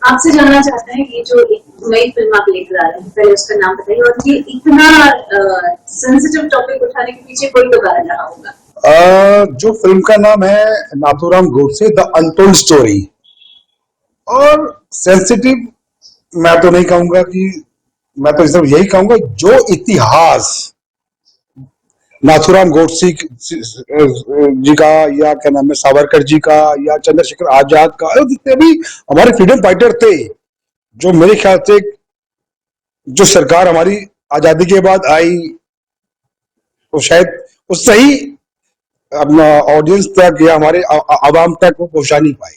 आपसे जानना चाहते हैं ये जो एक नई फिल्म आप लेकर आ रहे हैं, पहले उसका नाम बताइए, और ये इतना सेंसिटिव टॉपिक उठाने के पीछे कोई तो कारण रहा होगा। जो फिल्म का नाम है Nathuram Godse the untold story. और सेंसिटिव मैं तो नहीं कहूंगा कि, मैं तो सिर्फ यही कहूंगा जो इतिहास नाथूराम गोडसे जी का, या क्या नाम है सावरकर जी का, या चंद्रशेखर आजाद का, जितने भी हमारे फ्रीडम फाइटर थे, जो मेरे ख्याल से जो सरकार हमारी आजादी के बाद आई, तो शायद उससे ही अपना ऑडियंस तक या हमारे आवाम तक वो पहुंचा नहीं पाए।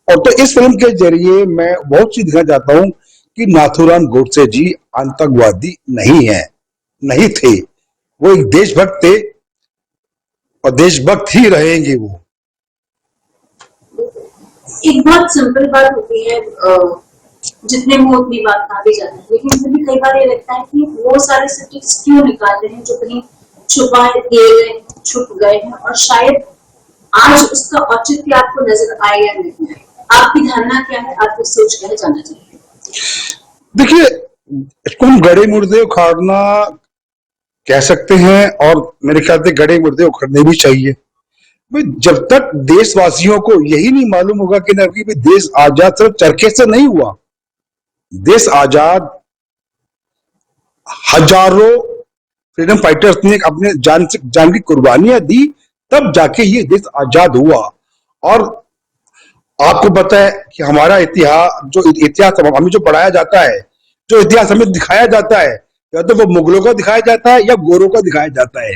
और तो इस फिल्म के जरिए मैं बहुत चीज दिखाना चाहता हूं कि नाथूराम गोडसे जी आतंकवादी नहीं है, नहीं थे। वो एक देशभक्त थे और देशभक्त ही रहेंगे वो। एक बहुत सिंपल बात होती है, जितने मुंह उतनी बात कहा भी जाती है, लेकिन फिर भी कई बार ये लगता है कि वो सारे सब्जेक्ट्स क्यों निकालते हैं जो कहीं छुपा दिए गए, छुप गए हैं, और शायद आज उसका औचित्य आपको नजर आए या नहीं आए। आपकी धारणा क्या है, आपकी सोच क्या है, जानना चाहिए। देखिए, इसको हम गड़े मुर्दे उखाड़ना कह सकते हैं, और मेरे ख्याल से गड़े मुर्दे उखड़ने भी चाहिए। जब तक देशवासियों को यही नहीं मालूम होगा कि देश आजाद सिर्फ चरखे से नहीं हुआ, देश आजाद हजारों फ्रीडम फाइटर्स ने अपने जान की कुर्बानियां दी, तब जाके ये देश आजाद हुआ। और आपको पता है कि हमारा इतिहास हमें जो पढ़ाया जाता है, जो इतिहास हमें दिखाया जाता है, या तो वो मुगलों का दिखाया जाता है या गोरों का दिखाया जाता है।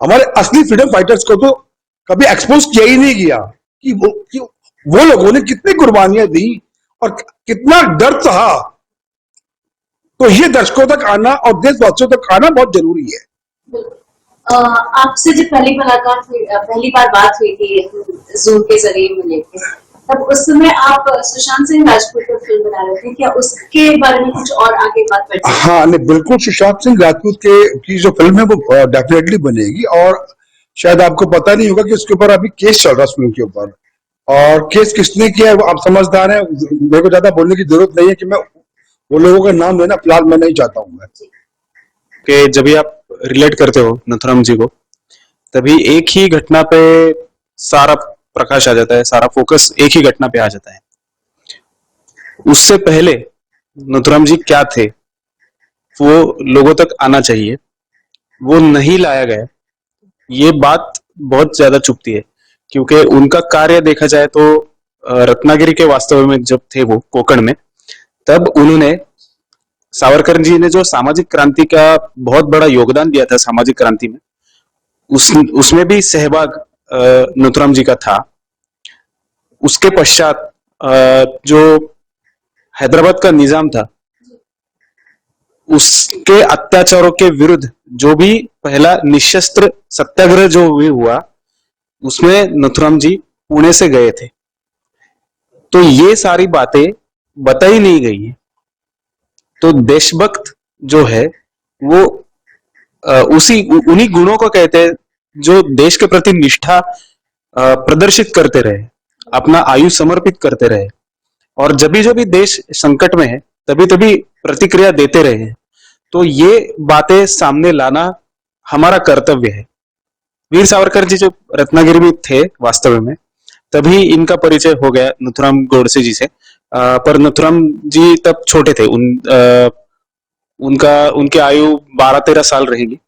हमारे असली फ्रीडम फाइटर्स को तो कभी एक्सपोज किया ही नहीं गया कि वो लोगों ने कितनी कुर्बानियां दी और कितना डर सहा। तो ये दर्शकों तक आना और देशवासियों तक आना बहुत जरूरी है। आपसे जब पहली मुलाकात हुई, पहली बार बात हुई थी जूम के जरिए मिले थे, तब उस समय आप सुशांत सिंह राजपूत पर फिल्म बना रहे थे, क्या उसके बारे में कुछ और आगे बात कर सकते हैं? हाँ, नहीं, बिल्कुल सुशांत सिंह राजपूत की जो फिल्म है वो डेफिनेटली बनेगी। और शायद आपको पता नहीं होगा कि उसके ऊपर अभी केस चल रहा है, उस फिल्म के ऊपर। और केस किसने किया है वो आप समझदार हैं, मेरे को ज्यादा बोलने की जरूरत नहीं है कि मैं वो लोगों का नाम लेना फिलहाल मैं नहीं चाहता हूँ। मैं कि जब भी आप रिलेट करते हो नाथूराम जी को, तभी एक ही घटना पे सारा प्रकाश आ जाता है, सारा फोकस एक ही घटना पे आ जाता है। उससे पहले नाथूराम जी क्या थे वो लोगों तक आना चाहिए, वो नहीं लाया गया। ये बात बहुत ज्यादा चुभती है, क्योंकि उनका कार्य देखा जाए तो रत्नागिरी के वास्तव में जब थे वो कोकण में, तब उन्होंने सावरकर जी ने जो सामाजिक क्रांति का बहुत बड़ा योगदान दिया था सामाजिक क्रांति में, उसमें भी सहभाग नाथूराम जी का था। उसके पश्चात जो हैदराबाद का निजाम था, उसके अत्याचारों के विरुद्ध जो भी पहला निशस्त्र सत्याग्रह जो हुआ, उसमें नाथूराम जी पुणे से गए थे। तो ये सारी बातें बताई नहीं गई है। तो देशभक्त जो है वो उन्हीं गुणों को कहते हैं जो देश के प्रति निष्ठा प्रदर्शित करते रहे, अपना आयु समर्पित करते रहे, और जब भी देश संकट में है तभी तभी प्रतिक्रिया देते रहे हैं। तो ये बातें सामने लाना हमारा कर्तव्य है। वीर सावरकर जी जो रत्नागिरी में थे वास्तव में, तभी इनका परिचय हो गया नाथूराम गोडसे जी से। पर नाथूराम जी तब छोटे थे, उनकी आयु 12-13 साल रहेगी,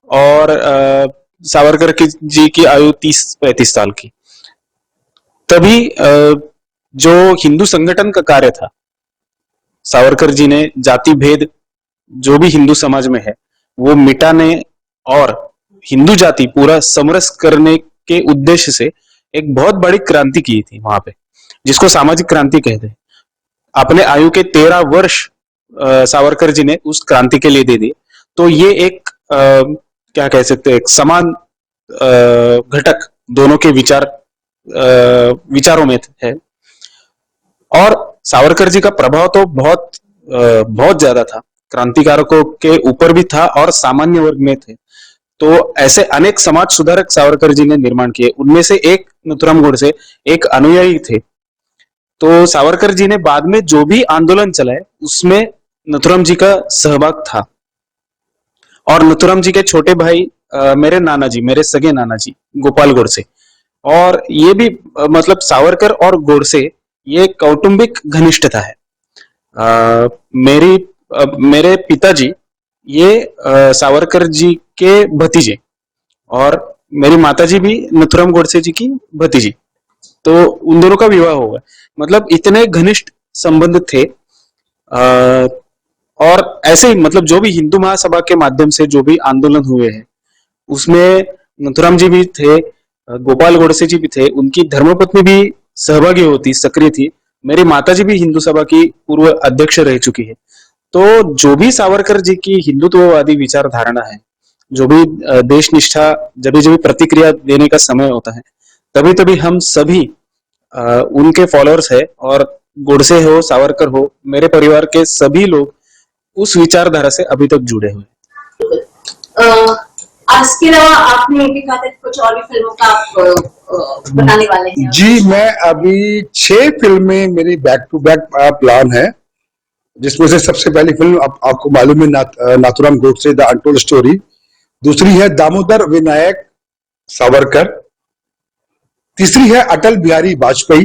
और सावरकर जी की आयु 30-35 साल की। तभी जो हिंदू संगठन का कार्य था, सावरकर जी ने जाति भेद जो भी हिंदू समाज में है वो मिटाने और हिंदू जाति पूरा समरस करने के उद्देश्य से एक बहुत बड़ी क्रांति की थी वहां पे, जिसको सामाजिक क्रांति कहते हैं। अपने आयु के 13 वर्ष सावरकर जी ने उस क्रांति के लिए दे दिए। तो ये एक क्या कह सकते हैं, एक समान घटक दोनों के विचारों में है। और सावरकर जी का प्रभाव तो बहुत ज्यादा था, क्रांतिकारकों के ऊपर भी था और सामान्य वर्ग में थे। तो ऐसे अनेक समाज सुधारक सावरकर जी ने निर्माण किए, उनमें से एक नाथूराम गोडसे एक अनुयायी थे। तो सावरकर जी ने बाद में जो भी आंदोलन चलाए उसमें नथुराम जी का सहभाग था। और नथुराम जी के छोटे भाई मेरे नाना जी, मेरे सगे नाना जी गोपाल गोडसे, और ये भी मतलब सावरकर और गोडसे ये कौटुंबिक घनिष्ठता है। अ, मेरी मेरे पिताजी ये सावरकर जी के भतीजे, और मेरी माताजी भी नथुराम गोडसे जी की भतीजी, तो उन दोनों का विवाह हुआ। मतलब इतने घनिष्ठ संबंध थे। और ऐसे ही मतलब जो भी हिंदू महासभा के माध्यम से जो भी आंदोलन हुए हैं उसमें नथुराम जी भी थे, गोपाल गोडसे जी भी थे, उनकी धर्मपत्नी भी सहभागी होती, सक्रिय थी। मेरी माताजी भी हिंदू सभा की पूर्व अध्यक्ष रह चुकी है। तो जो भी सावरकर जी की हिंदुत्ववादी विचारधारणा है, जो भी देश निष्ठा, जब जब प्रतिक्रिया देने का समय होता है, तभी तभी हम सभी उनके फॉलोअर्स है। और गोडसे हो, सावरकर हो, मेरे परिवार के सभी लोग उस विचारधारा से अभी तक जुड़े हुए हैं। आज के अलावा आपने भी कहा था कि कुछ और भी फिल्मों का आप बनाने वाले हैं। जी, मैं अभी 6 फिल्में मेरी बैक टू बैक प्लान है, जिसमें से सबसे पहली फिल्म आपको मालूम है Nathuram Godse the untold story, दूसरी है दामोदर विनायक सावरकर, तीसरी है अटल बिहारी वाजपेयी,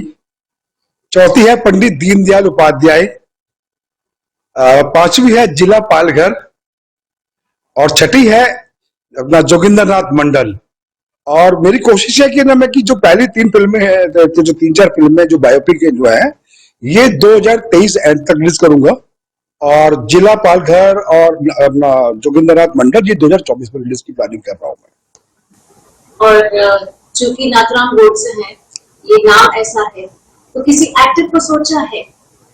चौथी है पंडित दीनदयाल उपाध्याय, पांचवी है जिला पालघर, और छठी है अपना जोगिंदरनाथ मंडल। और मेरी कोशिश है कि ना मैं कि जो पहली 3 फिल्में हैं, जो 3-4 फिल्में जो बायोपिक के जो है, ये 2023 एंड तक रिलीज करूंगा, और जिला पालघर और अपना जोगिंदरनाथ मंडल ये 2024 में रिलीज की प्लानिंग कर रहा हूँ मैं। और चूंकि नाथुराम गोडसे हैं, ये नाम ऐसा है, तो किसी एक्टर को सोचा है?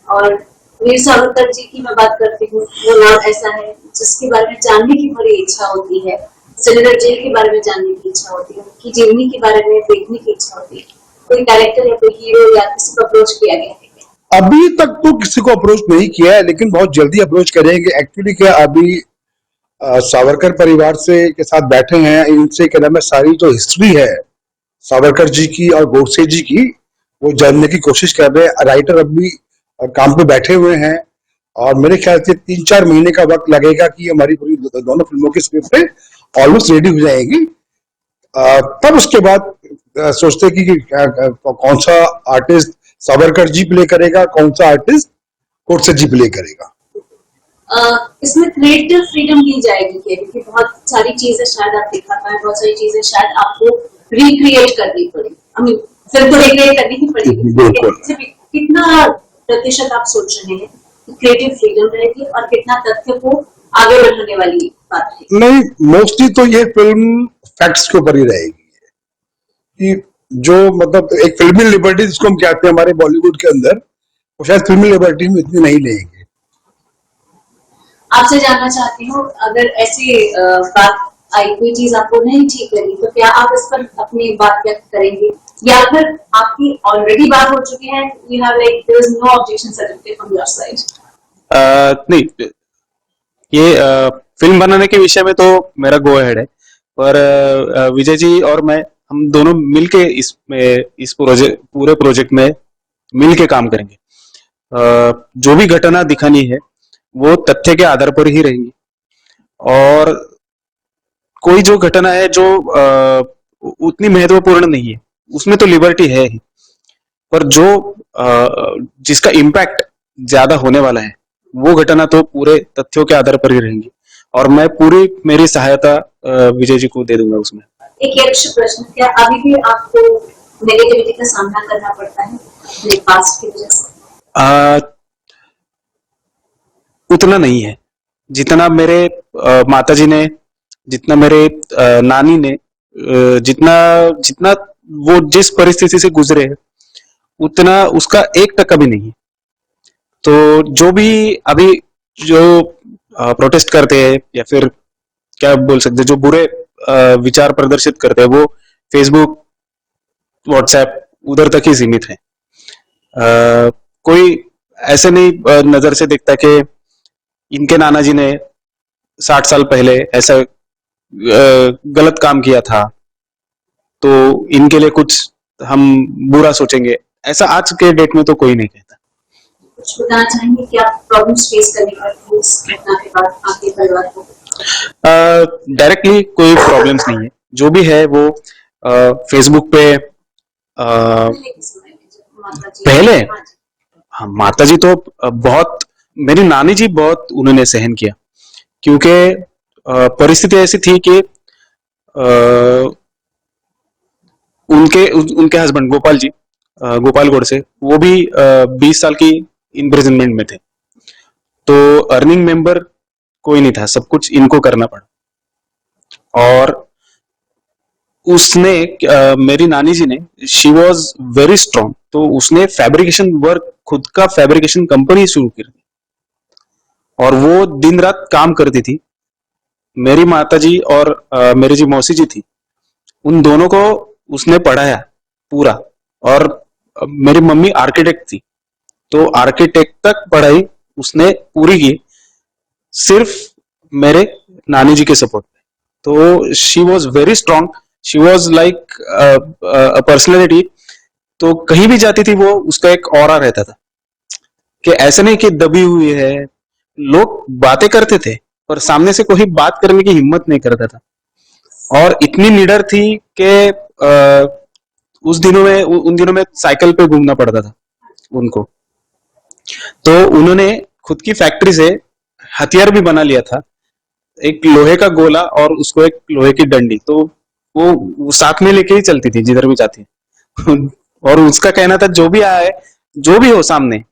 और वीर सावरकर जी की मैं बात करती हूँ, वो नाम ऐसा है जिसके बारे में जानने की बड़ी इच्छा होती है, सेनेटर जेल के बारे में जानने की इच्छा होती है, उनकी जीवनी के बारे में देखने की इच्छा होती है। कोई कैरेक्टर या कोई हीरो या किसी को अप्रोच किया गया है? अभी तक तो किसी को अप्रोच नहीं किया है, लेकिन बहुत जल्दी अप्रोच करेंगे। एक्चुअली क्या अभी सावरकर परिवार से के साथ बैठे हैं, इनसे क्या नाम है सारी जो हिस्ट्री है सावरकर जी की और गोडसे जी की, वो जानने की कोशिश कर रहे हैं। राइटर अभी काम पे बैठे हुए हैं, और मेरे ख्याल से 3-4 महीने का वक्त लगेगा कि हमारी पूरी दोनों फिल्मों की स्क्रिप्ट ऑलमोस्ट रेडी हो जाएगी। तब उसके बाद सोचते कि कौन सा आर्टिस्ट सावरकर जी प्ले करेगा, कौन सा आर्टिस्ट गोडसे जी प्ले करेगा। इसमें क्रिएटिव फ्रीडम दी जाएगी क्या? क्योंकि बहुत सारी चीजें शायद आप दिखा पाए, बहुत सारी चीजें शायद आपको रिक्रिएट करनी पड़ी, फिल्म को रिक्रिएट करनी ही पड़ेगी। कितना प्रतिशत आप सोच रहे हैं कि क्रिएटिव फ्रीडम रहेगी और कितना तथ्य को आगे बढ़ाने वाली बात है? नहीं, मोस्टली तो ये फिल्म फैक्ट्स के ऊपर ही रहेगी, कि जो मतलब एक फिल्मी लिबर्टी जिसको हम कहते हैं हमारे बॉलीवुड के अंदर, वो शायद फिल्मी लिबर्टी में इतनी नहीं लेंगे। आपसे जानना चाहती हूँ, अगर ऐसी बात आई, कोई चीज आपको नहीं ठीक लगी, तो क्या आप इस पर अपनी बात व्यक्त करेंगे, या फिर आपकी ऑलरेडी बात हो चुकी है, you have like there is no objection certificate from your side? नहीं, ये फिल्म बनाने के विषय में तो मेरा गो अहेड है, पर विजय जी और मैं, हम दोनों मिलके इस पूरे प्रोजेक्ट में मिलके काम करेंगे। जो भी घटना दिखानी है वो तथ्य के आधार पर ही रहेंगी, और कोई जो घटना है जो उतनी महत्वपूर्ण नहीं है उसमें तो लिबर्टी है ही, पर जो जिसका इम्पैक्ट ज्यादा होने वाला है वो घटना तो पूरे तथ्यों के आधार पर ही रहेंगी, और मैं पूरी मेरी सहायता विजय जी को दे दूंगा उसमें। एक यक्षिक प्रश्न, क्या अभी भी आपको नेगेटिविटी का सामना करना पड़ता है अपने पास्ट की वजह से? उतना नहीं है जितना मेरे माताजी ने, जितना मेरे नानी ने, जितना जितना वो जिस परिस्थिति से गुजरे उतना उसका 1% भी नहीं है। तो जो भी अभी जो प्रोटेस्ट करते हैं या फिर क्या बोल सकते हैं, जो बुरे विचार प्रदर्शित करते हैं, वो फेसबुक, व्हाट्सएप उधर तक ही सीमित है। कोई ऐसे नहीं नजर से देखता कि इनके नाना जी ने 60 साल पहले ऐसा गलत काम किया था, तो इनके लिए कुछ हम बुरा सोचेंगे, ऐसा आज के डेट में तो कोई नहीं कहता। कुछ बताना चाहेंगे कि आप प्रॉब्लम्स फेस करने का इस घटना के बाद आपके परिवार को? डायरेक्टली कोई प्रॉब्लम्स नहीं है, जो भी है वो फेसबुक पे पहले के समय में जब माता जी, पहले हाँ जी, हाँ, माता जी तो बहुत, मेरी नानी जी बहुत उन्होंने सहन किया, क्योंकि परिस्थिति ऐसी थी कि उनके हस्बैंड गोपाल जी, गोपाल गोडसे, वो भी 20 साल की इम्प्रिजनमेंट में थे। तो अर्निंग मेंबर कोई नहीं था, सब कुछ इनको करना पड़ा। और उसने मेरी नानी जी ने, शी वॉज वेरी स्ट्रांग, तो उसने फैब्रिकेशन वर्क, खुद का फैब्रिकेशन कंपनी शुरू कर दी और वो दिन रात काम करती थी। मेरी माता जी और मेरी जी मौसी जी थी, उन दोनों को उसने पढ़ाया पूरा। और मेरी मम्मी आर्किटेक्ट थी, तो आर्किटेक्ट तक पढ़ाई उसने पूरी की, सिर्फ मेरे नानी जी के सपोर्ट पे। तो she was very strong, she was like personality. तो कहीं भी जाती थी वो, उसका एक ऑरा रहता था कि ऐसे नहीं कि दबी हुई है। लोग बातें करते थे पर सामने से कोई बात करने की हिम्मत नहीं करता था। और इतनी निडर थी कि उन दिनों में साइकिल पे घूमना पड़ता था उनको। तो उन्होंने खुद की फैक्ट्री से हथियार भी बना लिया था, एक लोहे का गोला और उसको एक लोहे की डंडी। तो वो साथ में लेके ही चलती थी जिधर भी जाती और उसका कहना था जो भी आए, जो भी हो सामने,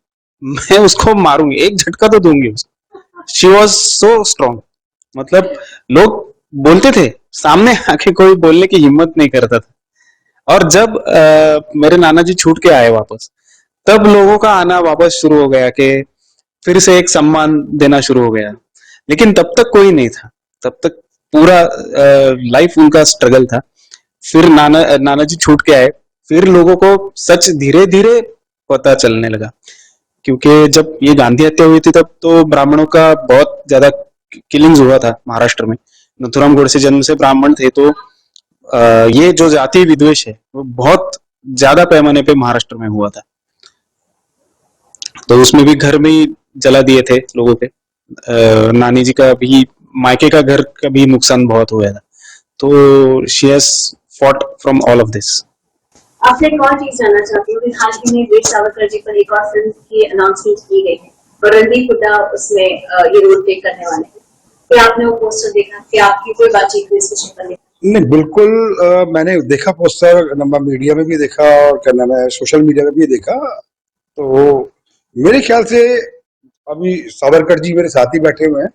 मैं उसको मारूंगी, एक झटका तो दूंगी उसको। शी वॉज सो स्ट्रांग, मतलब लोग बोलते थे, सामने आके कोई बोलने की हिम्मत नहीं करता था। और जब मेरे नाना जी छूट के आए वापस, तब लोगों का आना वापस शुरू हो गया कि फिर से एक सम्मान देना शुरू हो गया। लेकिन तब तक कोई नहीं था, तब तक पूरा लाइफ उनका स्ट्रगल था। फिर नाना जी छूट के आए, फिर लोगों को सच धीरे धीरे पता चलने लगा। क्योंकि जब ये गांधी हत्या हुई थी, तब तो ब्राह्मणों का बहुत ज्यादा किलिंग्स हुआ था महाराष्ट्र में। नथुराम गोडसे जन्म से ब्राह्मण थे, तो ये जो जाति विद्वेष है वो बहुत ज्यादा पैमाने पे महाराष्ट्र में हुआ था। तो उसमें भी घर में ही जला दिए थे लोगों के। नानी जी का भी, मायके का घर का भी नुकसान बहुत हुआ था। तो she has fought from all of this. आपसे एक और चीज जानना चाहती हूँ कि हाल ही में वीर सावरकर जी पर एक और फिल्म की अनाउंसमेंट की गई है और रणदीप हुड्डा उसमें ये रोल प्ले करने वाले हैं। क्या आपने वो पोस्टर देखा? क्या आपकी कोई बातचीत हुई इस विषय पर लेकर? नहीं, बिल्कुल मैंने देखा पोस्टर, नंबर मीडिया में भी देखा और क्या नाम है, सोशल मीडिया में भी देखा। तो मेरे ख्याल से अभी सावरकर जी मेरे साथ ही बैठे हुए हैं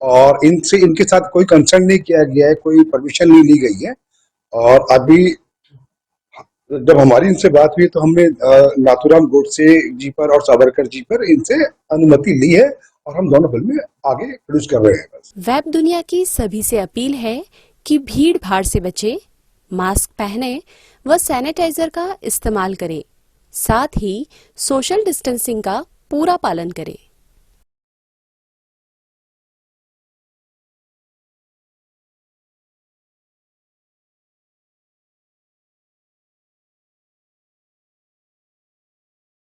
और इनसे, इनके साथ कोई कंसर्न नहीं किया गया है, कोई परमिशन नहीं ली गई है। और अभी जब हमारी इनसे बात हुई तो हमने नाथूराम गोडसे जी पर और सावरकर जी पर इनसे अनुमति ली है और हम दोनों फिल्में आगे प्रोड्यूस कर रहे हैं। बस वेब दुनिया की सभी से अपील है कि भीड़ भाड़ से बचें, मास्क पहने व सैनिटाइजर का इस्तेमाल करें, साथ ही सोशल डिस्टेंसिंग का पूरा पालन करें।